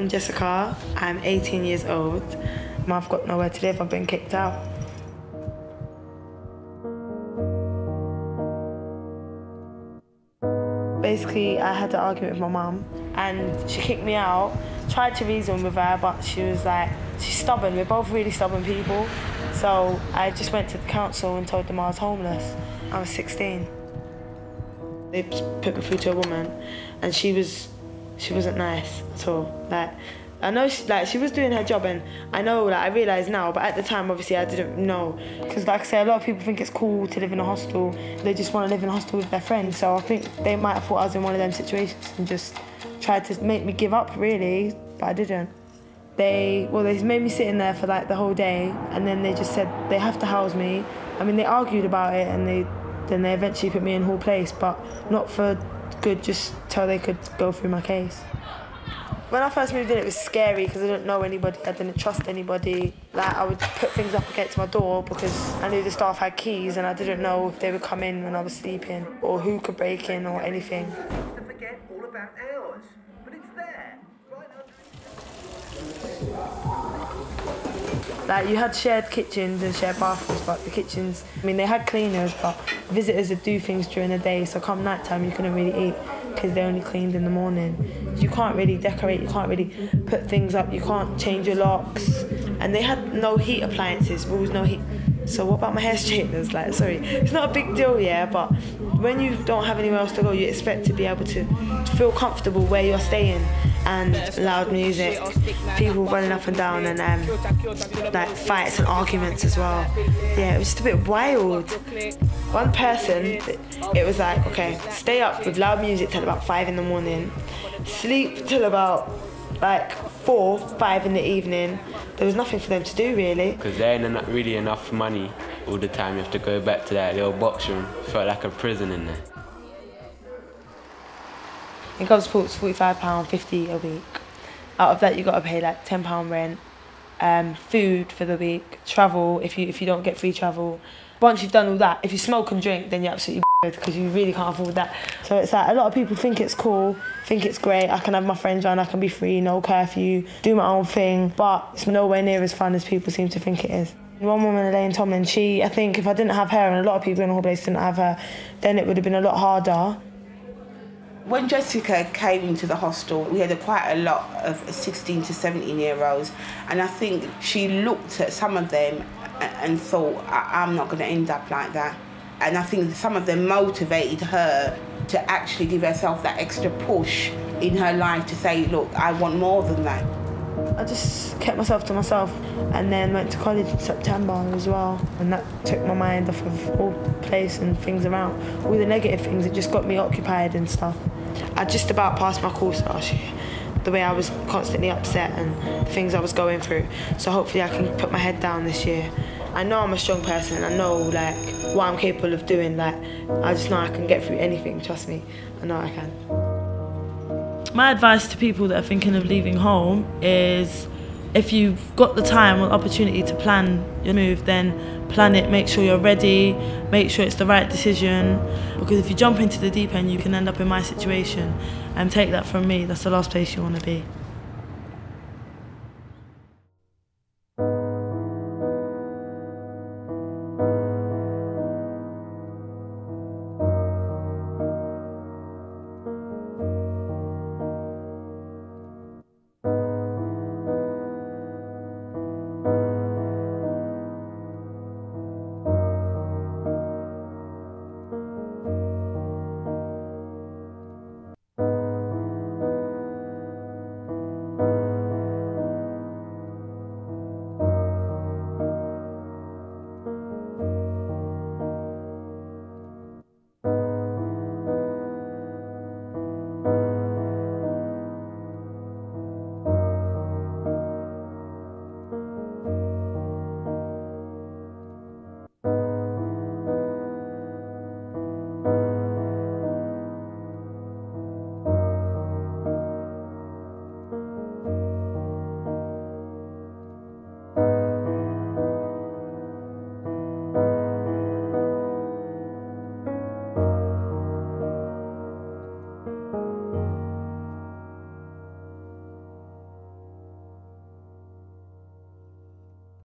I'm Jessica, I'm 18 years old. I've got nowhere to live, I've been kicked out. Basically, I had an argument with my mum and she kicked me out. Tried to reason with her, but she was like, she's stubborn, we're both really stubborn people. So I just went to the council and told them I was homeless. I was 16. They put me through to a woman and she wasn't nice at all. Like, I know she was doing her job, and I know, I realise now, but at the time obviously I didn't know. Because like I say, a lot of people think it's cool to live in a hostel. They just want to live in a hostel with their friends. So I think they might have thought I was in one of them situations and just tried to make me give up, really, but I didn't. They made me sit in there for like the whole day, and then they just said they have to house me. I mean, they argued about it, and then they eventually put me in Hall Place, but not for good, just till they could go through my case. When I first moved in, it was scary because I didn't know anybody, I didn't trust anybody. Like, I would put things up against my door because I knew the staff had keys and I didn't know if they would come in when I was sleeping or who could break in or anything. To forget all about ours, but it's there, right under. Like, you had shared kitchens and shared bathrooms, but the kitchens, I mean, they had cleaners, but visitors would do things during the day, so come night time you couldn't really eat because they only cleaned in the morning. You can't really decorate, you can't really put things up, you can't change your locks. And they had no heat appliances, rules, no heat. So what about my hair straighteners? Like, sorry, it's not a big deal, yeah, but when you don't have anywhere else to go, you expect to be able to feel comfortable where you're staying. And loud music, people running up and down, and like fights and arguments as well. Yeah, it was just a bit wild. One person, it was like, okay, stay up with loud music till about 5 in the morning, sleep till about like 4, 5 in the evening. There was nothing for them to do, really. Because there ain't really enough money all the time. You have to go back to that little box room. Felt like a prison in there. In Gosport's £45, £50 a week. Out of that, you got to pay like £10 rent, food for the week, travel if you don't get free travel. Once you've done all that, if you smoke and drink, then you're absolutely because you really can't afford that. So it's like a lot of people think it's cool, think it's great. I can have my friends around, I can be free, no curfew, do my own thing, but it's nowhere near as fun as people seem to think it is. One woman, Elaine Tomlin, I think if I didn't have her, and a lot of people in the whole place didn't have her, then it would have been a lot harder. When Jessica came into the hostel, we had quite a lot of 16 to 17-year-olds, and I think she looked at some of them and thought, I'm not going to end up like that. And I think some of them motivated her to actually give herself that extra push in her life to say, look, I want more than that. I just kept myself to myself and then went to college in September as well, and that took my mind off of all place and things around. All the negative things, it just got me occupied and stuff. I just about passed my course last year, the way I was constantly upset and the things I was going through. So hopefully I can put my head down this year. I know I'm a strong person and I know like what I'm capable of doing. Like, I just know I can get through anything, trust me. I know I can. My advice to people that are thinking of leaving home is, if you've got the time or opportunity to plan your move, then plan it, make sure you're ready, make sure it's the right decision, because if you jump into the deep end, you can end up in my situation. And take that from me, that's the last place you want to be.